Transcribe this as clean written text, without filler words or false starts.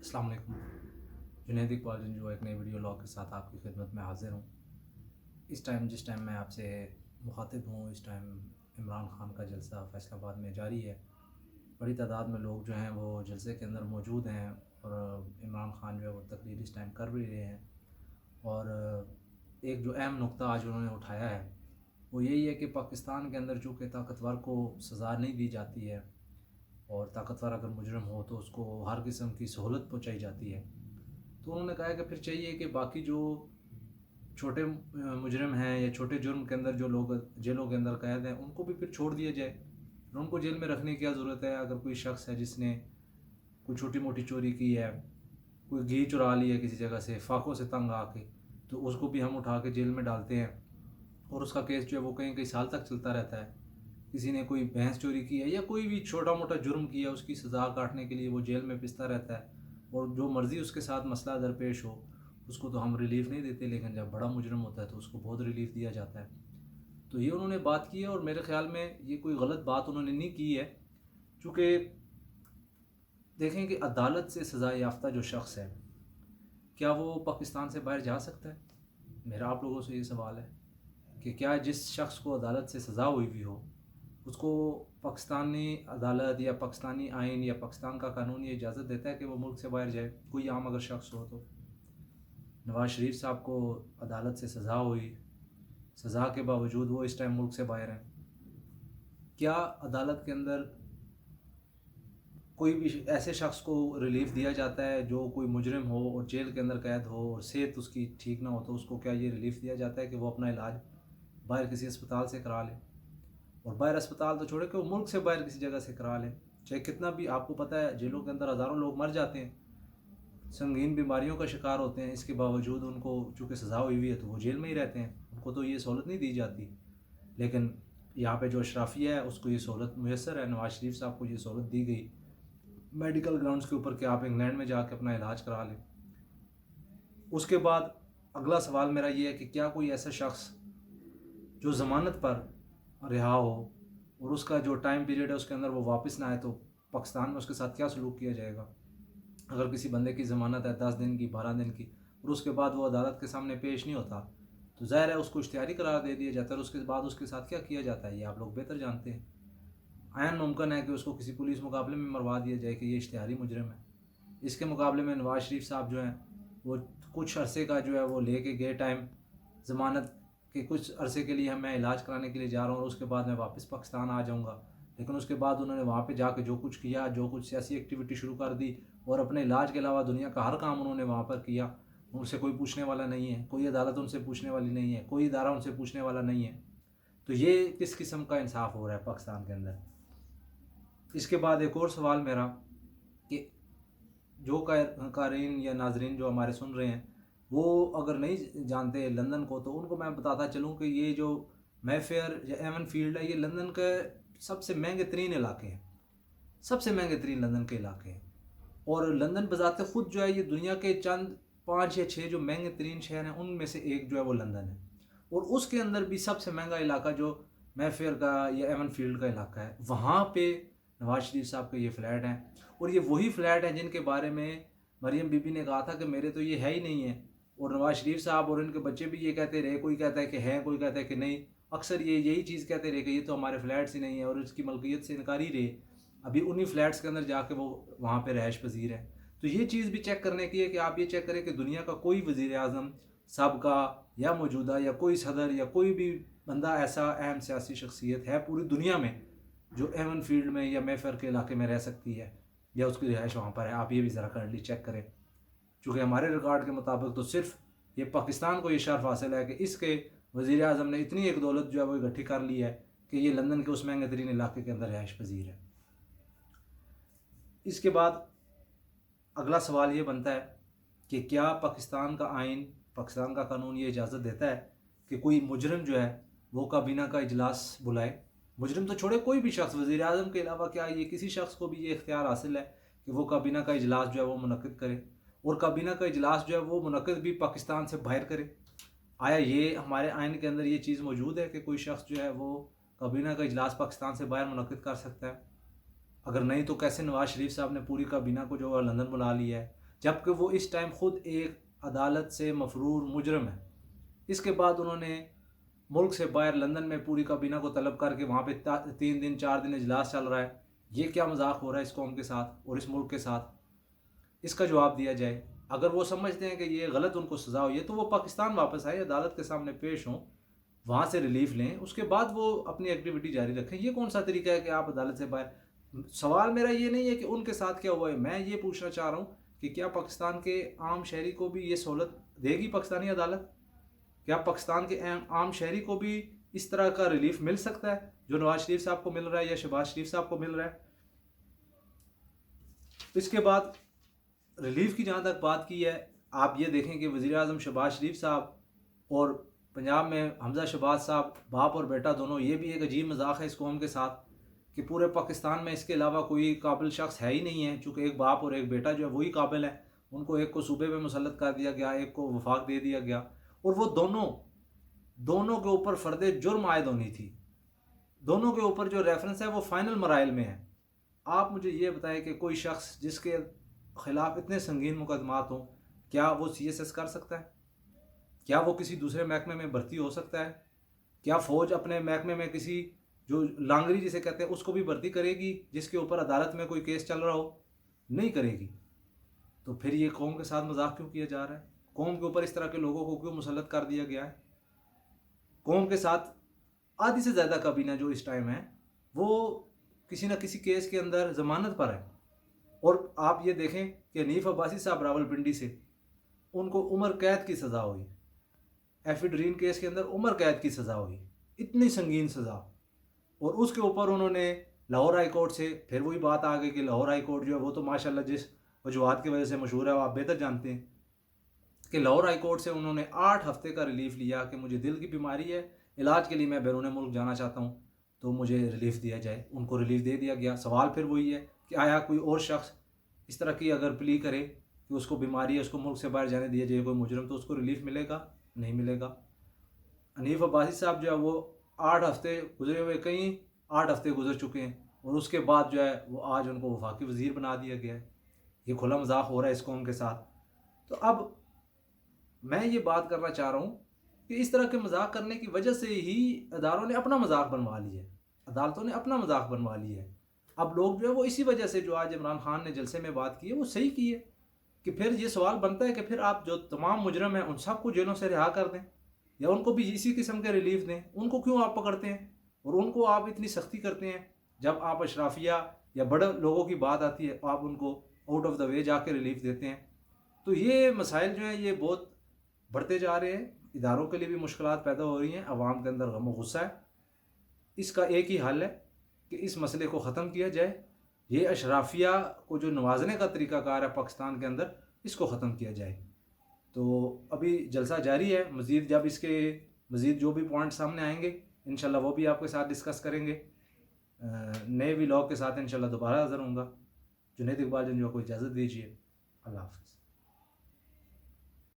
अस्सलाम वालेकुम। जुनैद इकबाल जो एक नई वीडियो लॉग के साथ आपकी खिदमत में हाज़िर हूँ। जिस टाइम मैं आपसे मुखातिब हूँ, इस टाइम इमरान खान का जलसा फैसलाबाद में जारी है। बड़ी तादाद में लोग जो हैं वो जलसे के अंदर मौजूद हैं और इमरान खान जो है वो तकरीर इस टाइम कर भी रहे हैं। और एक जो अहम नुक्ता आज उन्होंने उठाया है वो यही है कि पाकिस्तान के अंदर चूँकि ताकतवर को सज़ा नहीं दी जाती है और ताकतवर अगर मुजरम हो तो उसको हर किस्म की सहूलत पहुँचाई जाती है। तो उन्होंने कहा है कि फिर चाहिए कि बाकी जो छोटे मुजरम हैं या छोटे जुर्म के अंदर जो लोग जेलों के अंदर कैद हैं उनको भी फिर छोड़ दिया जाए। और उनको जेल में रखने की क्या ज़रूरत है? अगर कोई शख्स है जिसने कोई छोटी मोटी चोरी की है, कोई घी चुरा लिया किसी जगह से फाकों से तंग आके, तो उसको भी हम उठा के जेल में डालते हैं और उसका केस जो है वो कई कई साल तक चलता रहता है। किसी ने कोई भैंस चोरी की है या कोई भी छोटा मोटा जुर्म किया, उसकी सज़ा काटने के लिए वो जेल में पिसता रहता है और जो मर्ज़ी उसके साथ मसला दरपेश हो उसको तो हम रिलीफ़ नहीं देते, लेकिन जब बड़ा मुजरम होता है तो उसको बहुत रिलीफ़ दिया जाता है। तो ये उन्होंने बात की है और मेरे ख़्याल में ये कोई गलत बात उन्होंने नहीं की है। चूँकि देखें कि अदालत से सज़ा याफ्ता जो शख्स है, क्या वो पाकिस्तान से बाहर जा सकता है? मेरा आप लोगों से ये सवाल है कि क्या जिस शख्स को अदालत से सज़ा हुई भी हो उसको पाकिस्तानी अदालत या पाकिस्तानी आइन या पाकिस्तान का कानून ये इजाज़त देता है कि वो मुल्क से बाहर जाए? कोई आम अगर शख्स हो तो नवाज़ शरीफ साहब को अदालत से सज़ा हुई, सज़ा के बावजूद वो इस टाइम मुल्क से बाहर हैं। क्या अदालत के अंदर कोई भी ऐसे शख्स को रिलीफ़ दिया जाता है जो कोई मुजरिम हो और जेल के अंदर कैद हो और सेहत उसकी ठीक ना हो, तो उसको क्या ये रिलीफ़ दिया जाता है कि वो अपना इलाज बाहर किसी अस्पताल से करा ले? और बाहर अस्पताल तो छोड़े कि वो मुल्क से बाहर किसी जगह से करा लें। चाहे कितना भी आपको पता है जेलों के अंदर हज़ारों लोग मर जाते हैं, संगीन बीमारियों का शिकार होते हैं, इसके बावजूद उनको चूँकि सज़ा हुई है तो वो जेल में ही रहते हैं, उनको तो ये सहूलत नहीं दी जाती। लेकिन यहाँ पे जो अशराफिया है उसको ये सहूलत मुयस्सर है। नवाज़ शरीफ साहब को ये सहूलत दी गई मेडिकल ग्राउंड्स के ऊपर कि आप इंग्लैंड में जाके अपना इलाज करा लें। उसके बाद अगला सवाल मेरा ये है कि क्या कोई ऐसा शख्स जो ज़मानत पर रिहा हो और उसका जो टाइम पीरियड है उसके अंदर वो वापस ना आए, तो पाकिस्तान में उसके साथ क्या सलूक किया जाएगा? अगर किसी बंदे की ज़मानत है 10 दिन की, 12 दिन की, और उसके बाद वो अदालत के सामने पेश नहीं होता, तो ज़ाहिर है उसको इश्तिहारी करार दे दिया जाता है। और उसके बाद उसके साथ क्या किया जाता है ये आप लोग बेहतर जानते हैं। आयन मुमकिन है कि उसको किसी पुलिस मुकाबले में मरवा दिया जाए कि ये इश्तिहारी मुजरिम है। इसके मुकाबले में नवाज़ शरीफ साहब जो हैं वो कुछ अरसे का जो है वो ले के गए टाइम, ज़मानत कि कुछ अरसे के लिए मैं इलाज कराने के लिए जा रहा हूँ और उसके बाद मैं वापस पाकिस्तान आ जाऊँगा। लेकिन उसके बाद उन्होंने वहाँ पे जाके जो कुछ किया, जो कुछ सियासी एक्टिविटी शुरू कर दी और अपने इलाज के अलावा दुनिया का हर काम उन्होंने वहाँ पर किया। उनसे कोई पूछने वाला नहीं है, कोई अदालत उनसे पूछने वाली नहीं है, कोई इदारा उनसे पूछने वाला नहीं है। तो ये किस किस्म का इंसाफ हो रहा है पाकिस्तान के अंदर? इसके बाद एक और सवाल मेरा कि जो क़ारीन या नाज़रीन जो हमारे सुन रहे हैं वो अगर नहीं जानते लंदन को, तो उनको मैं बताता चलूँ कि ये जो मैफेयर या एवन फील्ड है ये लंदन के सबसे महंगे तरीन इलाके हैं, सबसे महंगे तरीन लंदन के इलाके हैं। और लंदन बज़ाते ख़ुद जो है ये दुनिया के चंद 5 या 6 जो महंगे तरीन शहर हैं उनमें से एक जो है वो लंदन है। और उसके अंदर भी सबसे महंगा इलाका जो मैफेयर का या एवन फील्ड का इलाका है, वहाँ पे नवाज़ शरीफ साहब के ये फ़्लैट हैं। और ये वही फ़्लैट हैं जिनके बारे में मरियम बीबी ने कहा था कि मेरे तो ये है ही नहीं है। और नवाज़ शरीफ साहब और इनके बच्चे भी ये कहते रहे, कोई कहता है कि हैं, कोई कहता है कि नहीं। अक्सर ये यही चीज़ कहते रहे कि ये तो हमारे फ्लैट्स ही नहीं है और इसकी मलकियत से इनकार ही रहे। अभी उन्हीं फ्लैट्स के अंदर जाके वो वहाँ पे रहायश पजीर है। तो ये चीज़ भी चेक करने की है कि आप ये चेक करें कि दुनिया का कोई वज़ीर आज़म साबका या मौजूदा या कोई सदर या कोई भी बंदा ऐसा अहम सियासी शख्सियत है पूरी दुनिया में जो एवन फील्ड में या मैफेयर के इलाके में रह सकती है या उसकी रिहाइश वहाँ पर है? आप ये भी ज़रा करंटली चेक करें। चूँकि हमारे रिकॉर्ड के मुताबिक तो सिर्फ ये पाकिस्तान को ये शर्फ हासिल है कि इसके वज़ीर आज़म ने इतनी एक दौलत जो है वो इकट्ठी कर ली है कि ये लंदन के उस महंगे तरीन इलाके के अंदर रिहाइश पजीर है। इसके बाद अगला सवाल ये बनता है कि क्या पाकिस्तान का आइन, पाकिस्तान का कानून ये इजाज़त देता है कि कोई मुजरिम जो है वो काबीना का इजलास बुलाए? मुजरिम तो छोड़े, कोई भी शख्स, वज़ीर आज़म के अलावा क्या ये किसी शख्स को भी ये इख्तियार हासिल है कि वो काबीना का इजलास जो है वो मुनक़्क़िद करे और काबीना का इजलास जो है वो मुनक़्क़िद भी पाकिस्तान से बाहर करे? आया ये हमारे आइन के अंदर ये चीज़ मौजूद है कि कोई शख्स जो है वो काबीना का इजलास पाकिस्तान से बाहर मुनक़्क़िद कर सकता है? अगर नहीं तो कैसे नवाज़ शरीफ साहब ने पूरी काबीना को जो है लंदन बुला लिया है? جبکہ وہ اس ٹائم خود ایک عدالت سے مفرور مجرم ہے۔ اس کے بعد انہوں نے ملک سے باہر لندن میں پوری کابینہ کو طلب کر کے وہاں پہ 3 دن 4 دن اجلاس چل رہا ہے۔ یہ کیا مذاق ہو رہا ہے اس قوم کے ساتھ اور اس ملک کے ساتھ؟ اس کا جواب دیا جائے۔ اگر وہ سمجھتے ہیں کہ یہ غلط ان کو سزا ہوئی ہے تو وہ پاکستان واپس آئے، عدالت کے سامنے پیش ہوں، وہاں سے ریلیف لیں، اس کے بعد وہ اپنی ایکٹیویٹی جاری رکھیں۔ یہ کون سا طریقہ ہے کہ آپ عدالت سے باہر؟ سوال میرا یہ نہیں ہے کہ ان کے ساتھ کیا ہوا ہے، میں یہ پوچھنا چاہ رہا ہوں کہ کیا پاکستان کے عام شہری کو بھی یہ سہولت دے گی پاکستانی عدالت؟ کیا پاکستان کے عام شہری کو بھی اس طرح کا ریلیف مل سکتا ہے جو نواز شریف صاحب کو مل رہا ہے یا شہباز شریف صاحب کو مل رہا ہے؟ اس کے بعد ریلیف کی جہاں تک بات کی ہے، آپ یہ دیکھیں کہ وزیر اعظم شہباز شریف صاحب اور پنجاب میں حمزہ شہباز صاحب، باپ اور بیٹا دونوں، یہ بھی ایک عجیب مذاق ہے اس قوم کے ساتھ کہ پورے پاکستان میں اس کے علاوہ کوئی قابل شخص ہے ہی نہیں ہے، چونکہ ایک باپ اور ایک بیٹا جو ہے وہی قابل ہے۔ ان کو ایک کو صوبے میں مسلط کر دیا گیا، ایک کو وفاق دے دیا گیا، اور وہ دونوں کے اوپر فرد جرم عائد ہونی تھی۔ دونوں کے اوپر جو ریفرنس ہے وہ فائنل مراحل میں ہے۔ آپ مجھے یہ بتائیں کہ کوئی شخص جس کے خلاف اتنے سنگین مقدمات ہوں، کیا وہ CSS کر سکتا ہے؟ کیا وہ کسی دوسرے محکمے میں بھرتی ہو سکتا ہے؟ کیا فوج اپنے محکمے میں کسی جو لانگری جسے کہتے ہیں اس کو بھی بھرتی کرے گی جس کے اوپر عدالت میں کوئی کیس چل رہا ہو؟ نہیں کرے گی۔ تو پھر یہ قوم کے ساتھ مذاق کیوں کیا جا رہا ہے؟ قوم کے اوپر اس طرح کے لوگوں کو کیوں مسلط کر دیا گیا ہے؟ قوم کے ساتھ آدھی سے زیادہ کابینہ جو اس ٹائم ہے وہ کسی نہ کسی کیس کے اندر ضمانت پر ہے۔ اور آپ یہ دیکھیں کہ حنیف عباسی صاحب راولپنڈی سے، ان کو عمر قید کی سزا ہوئی، ایفیڈرین کیس کے اندر عمر قید کی سزا ہوئی، اتنی سنگین سزا، اور اس کے اوپر انہوں نے لاہور ہائی کورٹ سے پھر وہی بات آ گئی کہ لاہور ہائی کورٹ جو ہے وہ تو ماشاءاللہ جس وجوہات کی وجہ سے مشہور ہے وہ آپ بہتر جانتے ہیں کہ لاہور ہائی کورٹ سے انہوں نے 8 ہفتے کا ریلیف لیا کہ مجھے دل کی بیماری ہے، علاج کے لیے میں بیرون ملک جانا چاہتا ہوں تو مجھے ریلیف دیا جائے۔ ان کو ریلیف دے دیا گیا۔ سوال پھر وہی ہے کہ آیا کوئی اور شخص اس طرح کی اگر پلی کرے کہ اس کو بیماری ہے، اس کو ملک سے باہر جانے دیا جائے کوئی مجرم، تو اس کو ریلیف ملے گا؟ نہیں ملے گا۔ حنیف عباسی صاحب جو ہے وہ 8 ہفتے گزرے ہوئے، کئی 8 ہفتے گزر چکے ہیں، اور اس کے بعد جو ہے وہ آج ان کو وفاقی وزیر بنا دیا گیا ہے۔ یہ کھلا مذاق ہو رہا ہے اس قوم کے ساتھ۔ تو اب میں یہ بات کرنا چاہ رہا ہوں کہ اس طرح کے مذاق کرنے کی وجہ سے ہی اداروں نے اپنا مذاق بنوا لیا ہے، عدالتوں نے اپنا مذاق بنوا لیا ہے۔ اب لوگ جو ہے وہ اسی وجہ سے جو آج عمران خان نے جلسے میں بات کی ہے وہ صحیح کی ہے کہ پھر یہ سوال بنتا ہے کہ پھر آپ جو تمام مجرم ہیں ان سب کو جیلوں سے رہا کر دیں یا ان کو بھی اسی قسم کے ریلیف دیں۔ ان کو کیوں آپ پکڑتے ہیں اور ان کو آپ اتنی سختی کرتے ہیں؟ جب آپ اشرافیہ یا بڑے لوگوں کی بات آتی ہے آپ ان کو آؤٹ آف دا وے جا کے ریلیف دیتے ہیں۔ تو یہ مسائل جو ہیں یہ بہت بڑھتے جا رہے ہیں، اداروں کے لیے بھی مشکلات پیدا ہو رہی ہیں، عوام کے اندر غم و غصہ ہے۔ اس کا ایک ہی حل ہے کہ اس مسئلے کو ختم کیا جائے، یہ اشرافیہ کو جو نوازنے کا طریقہ کار ہے پاکستان کے اندر، اس کو ختم کیا جائے۔ تو ابھی جلسہ جاری ہے، مزید جب اس کے مزید جو بھی پوائنٹ سامنے آئیں گے انشاءاللہ وہ بھی آپ کے ساتھ ڈسکس کریں گے۔ نئے ولاگ کے ساتھ انشاءاللہ دوبارہ حاضر ہوں گا۔ جنید اقبال جنجو کو اجازت دیجیے، اللہ حافظ۔